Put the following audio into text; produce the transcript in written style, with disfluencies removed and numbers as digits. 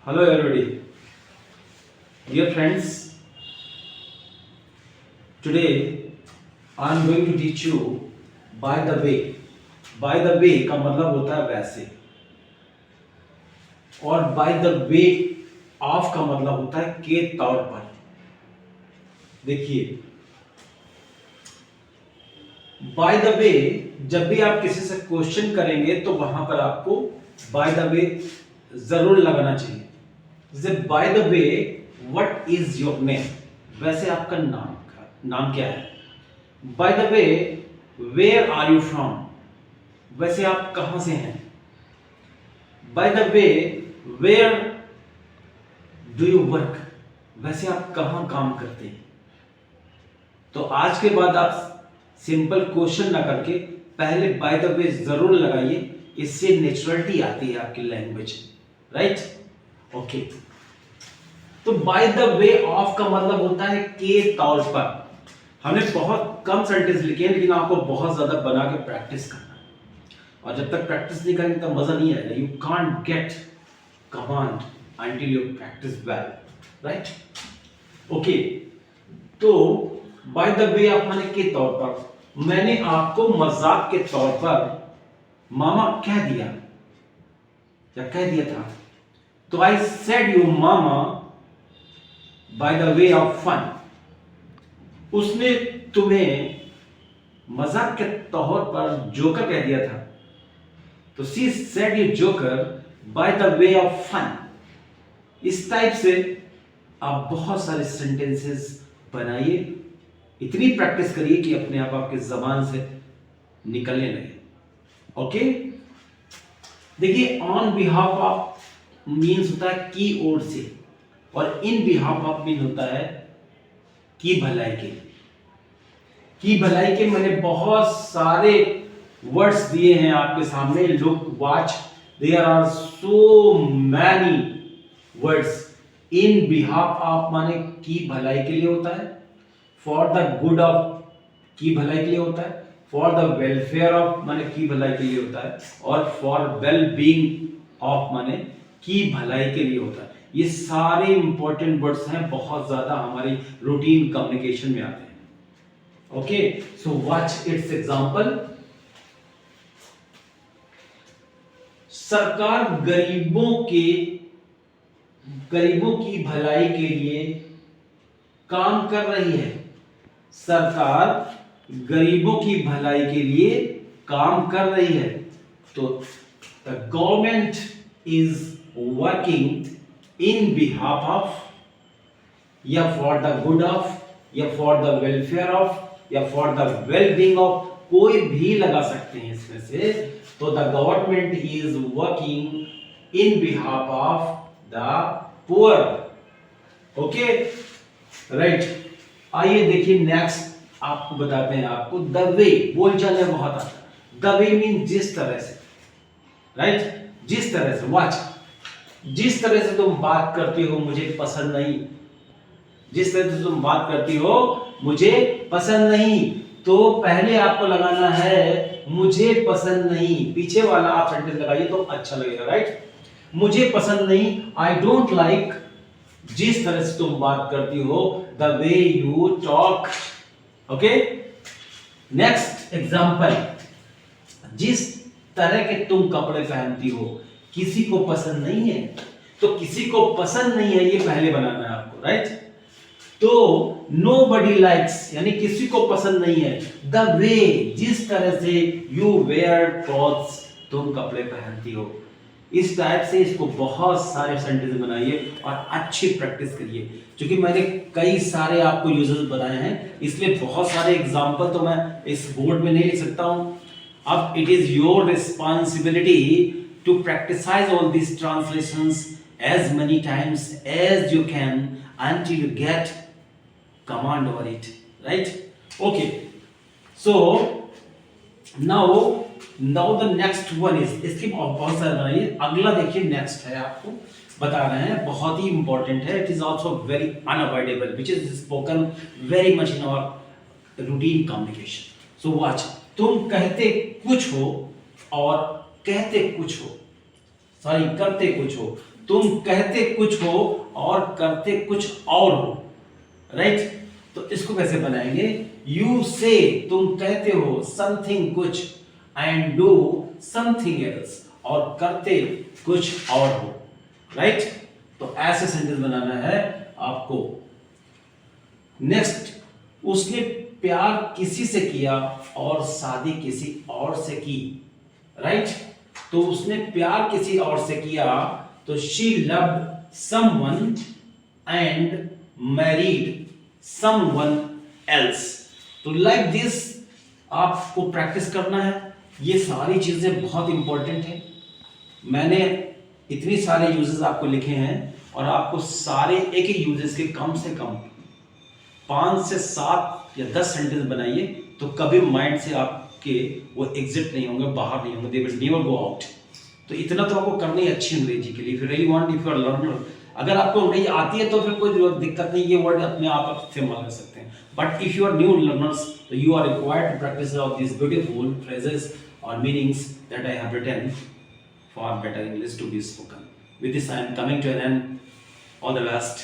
Hello everybody, dear friends. Today I am going to teach you by the way. By the way का मतलब होता है वैसे, और by the way of का मतलब होता है के तौर पर। देखिए, by the way जब भी आप किसी से क्वेश्चन करेंगे तो वहां पर आपको by the way जरूर लगाना चाहिए। जैसे by the way what is your name, वैसे आपका नाम क्या है। by the way where are you from, वैसे आप कहां से हैं। by the way where do you work, वैसे आप कहां काम करते हैं। तो आज के बाद आप सिंपल क्वेश्चन ना करके पहले बाय द वे जरूर लगाइए, इससे नेचुरलिटी आती है आपकी लैंग्वेज, राइट। ओके, तो बाय द वे ऑफ का मतलब होता है के तौर पर। हमने बहुत कम सेंटेंस लिखे हैं, लेकिन आपको बहुत ज्यादा बना के प्रैक्टिस करना है, और जब तक प्रैक्टिस नहीं करेंगे तब मजा नहीं आएगा। You can't get command until you practice well, right. Okay, तो बाय द वे ऑफ माने के तौर पर। मैंने आपको मजाक के तौर पर मामा कह दिया या कह दिया था, तो I said you mama by the way of fun. उसने तुम्हें मजाक के तौर पर जोकर कह दिया था, तो she said you joker by the way of fun. इस टाइप से आप बहुत सारे सेंटेंसेस बनाइए, इतनी प्रैक्टिस करिए कि अपने आप आपके जबान से निकलने लगे। ओके, देखिए, ऑन बिहाफ ऑफ मीन्स होता है की ओर से, और इन बिहाफ ऑफ मीन होता है की भलाई के। की भलाई के मैंने बहुत सारे वर्ड्स दिए हैं आपके सामने। Look, watch, there are so many words. In behalf of माने की भलाई के लिए होता है, फॉर द गुड ऑफ की भलाई के लिए होता है, फॉर द वेलफेयर ऑफ माने की भलाई के लिए होता है, और फॉर वेल बीइंग ऑफ माने की भलाई के लिए होता है। ये सारे इंपॉर्टेंट वर्ड्स हैं, बहुत ज्यादा हमारी रूटीन कम्युनिकेशन में आते हैं। Okay, so watch it's example. सरकार गरीबों की भलाई के लिए काम कर रही है। सरकार गरीबों की भलाई के लिए काम कर रही है, तो the government is working in behalf of, या फॉर द गुड ऑफ, या फॉर द वेलफेयर ऑफ, या for the well being of, कोई भी लगा सकते हैं इसमें से। तो the government is working in behalf of the poor. Okay, right. आइए देखिए, नेक्स्ट आपको बताते हैं। आपको द वे बोलचाल में बहुत आता है। द वे मीन जिस तरह से, राइट, जिस तरह से। वॉच, जिस तरह से तुम बात करती हो मुझे पसंद नहीं। जिस तरह से तुम बात करती हो मुझे पसंद नहीं, तो पहले आपको लगाना है मुझे पसंद नहीं। पीछे वाला आप सेंटेंस लगाइए तो अच्छा लगेगा, राइट। मुझे पसंद नहीं, आई डोंट लाइक, जिस तरह से तुम बात करती हो, the way you talk. Okay, next example. जिस तरह के तुम कपड़े पहनती हो किसी को पसंद नहीं है, तो किसी को पसंद नहीं है ये पहले बनाना है आपको, राइट। तो nobody likes यानी किसी को पसंद नहीं है। the way जिस तरह से you wear clothes तुम कपड़े पहनती हो। इस टाइप से इसको बहुत सारे सेंटेंस बनाइए और अच्छी प्रैक्टिस करिए। क्योंकि मैंने कई सारे आपको यूजेस बताए हैं, इसलिए बहुत सारे एग्जांपल तो मैं इस बोर्ड में नहीं लिख सकता हूं। अब it is your responsibility to practise all these translations as many times as you can until you get command over it, right? Okay, so now the next one is, इसकी बहुत सारे बनाइए। अगला देखिए, नेक्स्ट है, आपको बता रहे हैं, बहुत ही इंपॉर्टेंट है। It is also very unavoidable which is spoken very much in our routine communication. So watch, तुम कहते कुछ हो और कहते कुछ हो, सॉरी करते कुछ हो, तुम कहते कुछ हो और करते कुछ और हो, राइट? तो इसको कैसे बनाएंगे? यू से, तुम कहते हो समथिंग कुछ, एंड डू समथिंग एल्स, और करते कुछ और हो, राइट? तो ऐसे सेंटेंस बनाना है आपको। नेक्स्ट, उसने प्यार किसी से किया और शादी किसी और से की, राइट? तो उसने प्यार किसी और से किया, तो she loved someone and married someone else. तो लाइक दिस आपको प्रैक्टिस करना है। ये सारी चीजें बहुत इंपॉर्टेंट है। मैंने इतनी सारे यूजेस आपको लिखे हैं और आपको सारे एक एक यूजेस के कम से कम 5 से 7 या 10 सेंटेंस बनाइए, तो कभी माइंड से आपके वो एग्जिट नहीं होंगे, बाहर नहीं होंगे, they will never go out. तो इतना तो आपको करनी है अच्छी अंग्रेजी के लिए। If you really want, if you are learner, अगर आपको अंग्रेजी आती है तो फिर कोई दिक्कत नहीं, ये वर्ड अपने आप इस्तेमाल कर सकते हैं। But if you are new learners, तो you are required to practise of this beautiful phrases और meanings that I have written for better English to be spoken. With this, I am coming to an end. All the best.